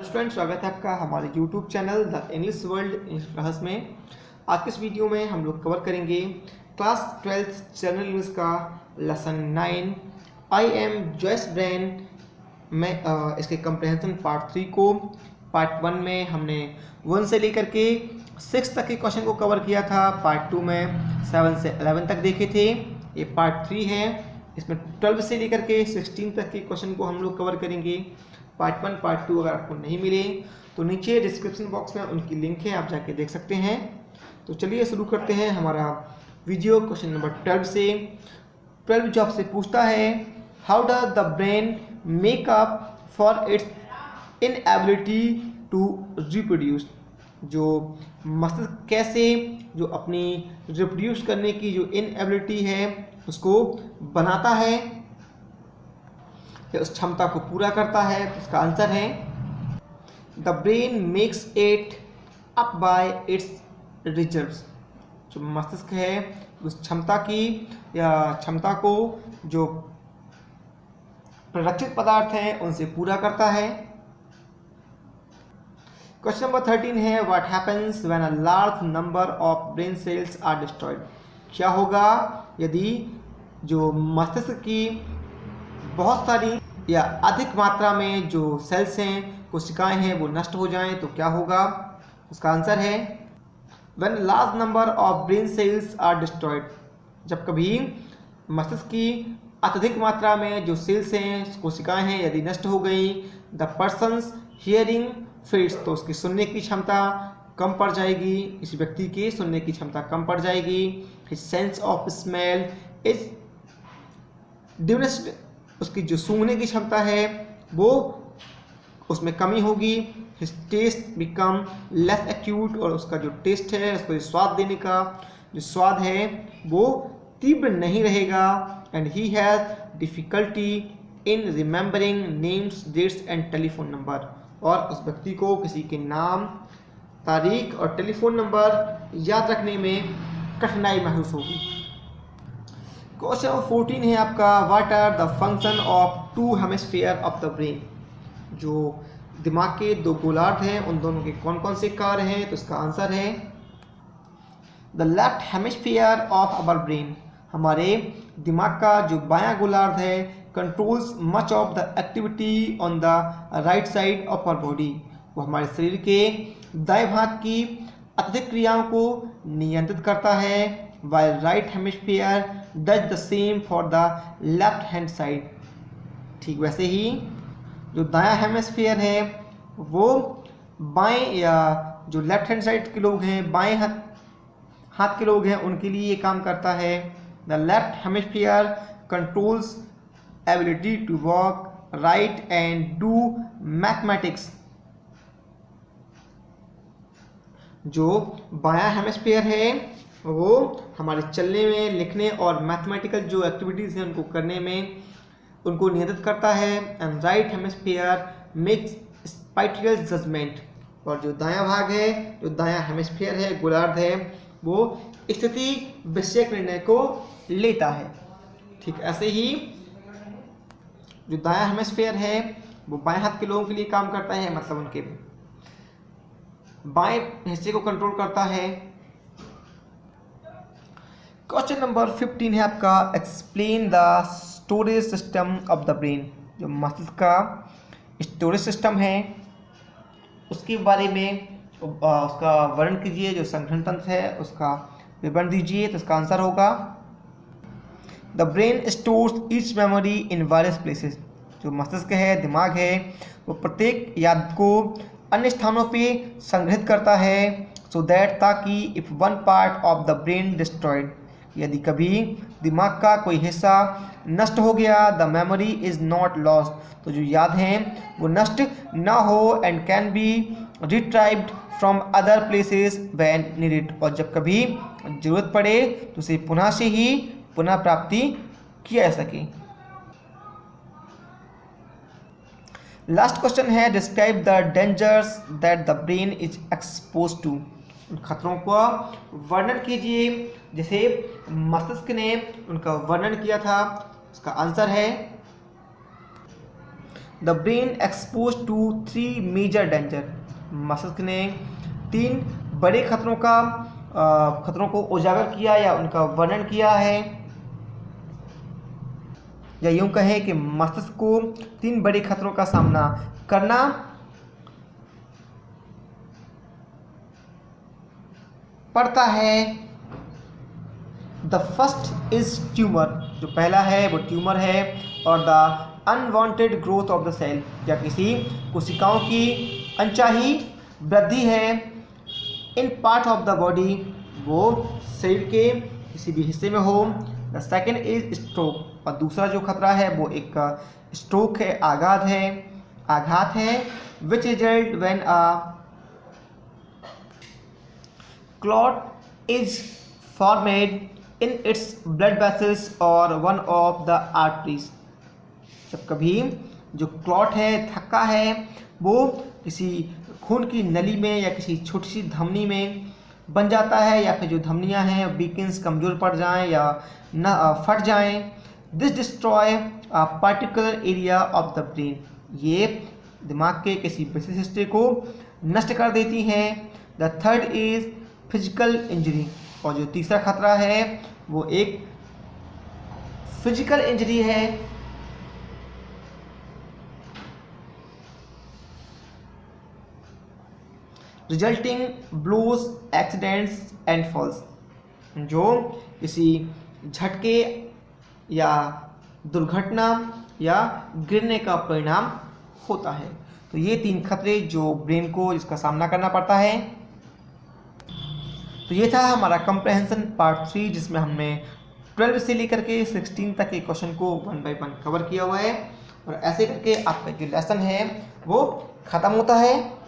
Student, स्वागत है आपका हमारे YouTube channel the English world class में। आज के इस वीडियो में हम लोग कवर करेंगे क्लास 12th जनरल इंग्लिश का lesson 9 I am Joe's brain में इसके कंप्रहेंशन पार्ट 3 को। पार्ट 1 में हमने 1 से लेकर के 6 तक के क्वेश्चन को कवर किया था। पार्ट 2 में 7 से 11 तक देखे थे। ये पार्ट 3 है, इसमें 12 से लेकर के 16 तक के क्वेश्चन को हम लोग कवर करेंगे। पार्ट 1 पार्ट 2 अगर आपको नहीं मिले तो नीचे डिस्क्रिप्शन बॉक्स में उनकी लिंक है, आप जाके देख सकते हैं। तो चलिए शुरू करते हैं हमारा वीडियो क्वेश्चन नंबर 12 से। 12 जो आपसे पूछता है, how does the brain make up for its inability to reproduce. जो मस्तिष्क कैसे जो अपनी रिप्रोड्यूस करने की जो इनएबिलिटी है उसको बनाता है, उस क्षमता को पूरा करता है। तो इसका आंसर है the brain makes it up by it's reserves. जो मस्तिष्क है उस क्षमता की या क्षमता को जो संरक्षित पदार्थ हैं उनसे पूरा करता है। क्वेश्चन नंबर 13 है, what happens when a large number of brain cells are destroyed. क्या होगा यदि जो मस्तिष्क की बहुत सारी या अधिक मात्रा में जो सेल्स हैं, कोशिकाएं हैं, वो नष्ट हो जाएं तो क्या होगा। उसका आंसर है when large number of brain cells are destroyed. जब कभी मस्तिष्क की अत्यधिक मात्रा में जो सेल्स हैं, कोशिकाएं हैं, यदि नष्ट हो गई, द पर्सन्स हियरिंग फेड्स, तो उसकी सुनने की क्षमता कम पड़ जाएगी। इस व्यक्ति की सुनने की क्षमता कम पड़ जाएगी। His sense of smell is diminished, उसकी जो सूंघने की क्षमता है वो उसमें कमी होगी। His taste become less acute, और उसका जो टेस्ट है, उसको स्वाद देने का जो स्वाद है वो तीव्र नहीं रहेगा। And he has difficulty in remembering names, dates and telephone number, और उस व्यक्ति को किसी के नाम, तारीख और टेलीफोन नंबर याद रखने में कठिनाई महसूस होगी। क्वेश्चन नंबर 14 है आपका, what are the function of two hemisphere of the brain. जो दिमाग के दो गोलार्ध हैं उन दोनों के कौन कौन से कार्य हैं। तो इसका आंसर है the left hemisphere of our brain. हमारे दिमाग का जो बायां गोलार्ध है controls much of the activity on the right side of our body. वो हमारे शरीर के दाएं भाग की अत्यधिक क्रियाओं को नियंत्रित करता है। while right hemisphere does the same for the left hand side। ठीक वैसे ही जो दायां हेमिस्फीयर है वो बाएं या जो लेफ्ट हैंड साइड के लोग हैं, बाएं हाथ के लोग हैं, उनके लिए ये काम करता है। The left hemisphere controls ability to walk, write and do mathematics. जो बायां हेमिस्फीयर है वो हमारे चलने में, लिखने और मैथमेटिकल जो एक्टिविटीज़ हैं उनको करने में उनको नियंत्रित करता है। And right hemisphere makes spatial judgment, और जो दायां भाग है, जो दायां हेमिस्फीयर है, गोलार्ध है, वो स्थिति विषयक निर्णय को लेता है। ठीक ऐसे ही जो दायां हेमिस्फीयर है वो बाएं हाथ के लोगों के लिए काम करता है, मतलब उनके बाएं हिस्से को कंट्रोल करता है। क्वेश्चन नंबर 15 है आपका, explain the storage system of the brain. जो मस्तिष्क का स्टोरेज सिस्टम है उसके बारे में उसका वर्णन कीजिए। जो संगठन तंत्र है उसका विवरण दीजिए। तो इसका आंसर होगा the brain stores each memory in various places. जो मस्तिष्क है, दिमाग है, वो प्रत्येक याद को अन्य स्थानों पे संग्रहित करता है। सो दैट, ताकि if one part of the brain destroyed, यदि कभी दिमाग का कोई हिस्सा नष्ट हो गया, the memory is not lost, तो जो याद हैं वो नष्ट ना हो। And can be retrieved from other places when needed, और जब कभी जरूरत पड़े तो उसे पुनः से ही पुनः प्राप्ति किया जा सके। लास्ट क्वेश्चन है, describe the dangers that the brain is expose to. खतरों का वर्णन कीजिए जैसे मस्तिष्क ने उनका वर्णन किया था। उसका आंसर है the brain expose to 3 major danger. मस्तिष्क ने 3 बड़े खतरों को उजागर किया या उनका वर्णन किया है, या यूं कहें कि मस्तिष्क को 3 बड़े खतरों का सामना करना पड़ता है। द फर्स्ट इज ट्यूमर, जो पहला है वो ट्यूमर है, और the unwanted growth of the cell, या किसी कोशिकाओं की अनचाही वृद्धि है। In part of the body, वो शरीर के किसी भी हिस्से में हो। द सेकेंड इज स्ट्रोक, और दूसरा जो खतरा है वो एक स्ट्रोक है, आघात है, which result when a clot is formed in its blood vessels और वन ऑफ द आर्टरीज। जब कभी जो क्लॉट है, थक्का है, वो किसी खून की नली में या किसी छोटी सी धमनी में बन जाता है, या फिर जो धमनियां हैं वीकन्स, कमज़ोर पड़ जाएं या न फट जाएं। This destroy a particular area of the brain, ये दिमाग के किसी विशेष हिस्से को नष्ट कर देती हैं। The third is physical injury, और जो तीसरा खतरा है वो एक फिजिकल इंजरी है। Resulting blows, accidents and falls, जो किसी झटके या दुर्घटना या गिरने का परिणाम होता है। तो ये 3 खतरे जो ब्रेन को जिसका सामना करना पड़ता है। तो ये था हमारा कंप्रहेंशन पार्ट 3, जिसमें हमने 12 से लेकर के 16 तक के क्वेश्चन को 1 बाय 1 कवर किया हुआ है, और ऐसे करके आपका जो लेसन है वो ख़त्म होता है।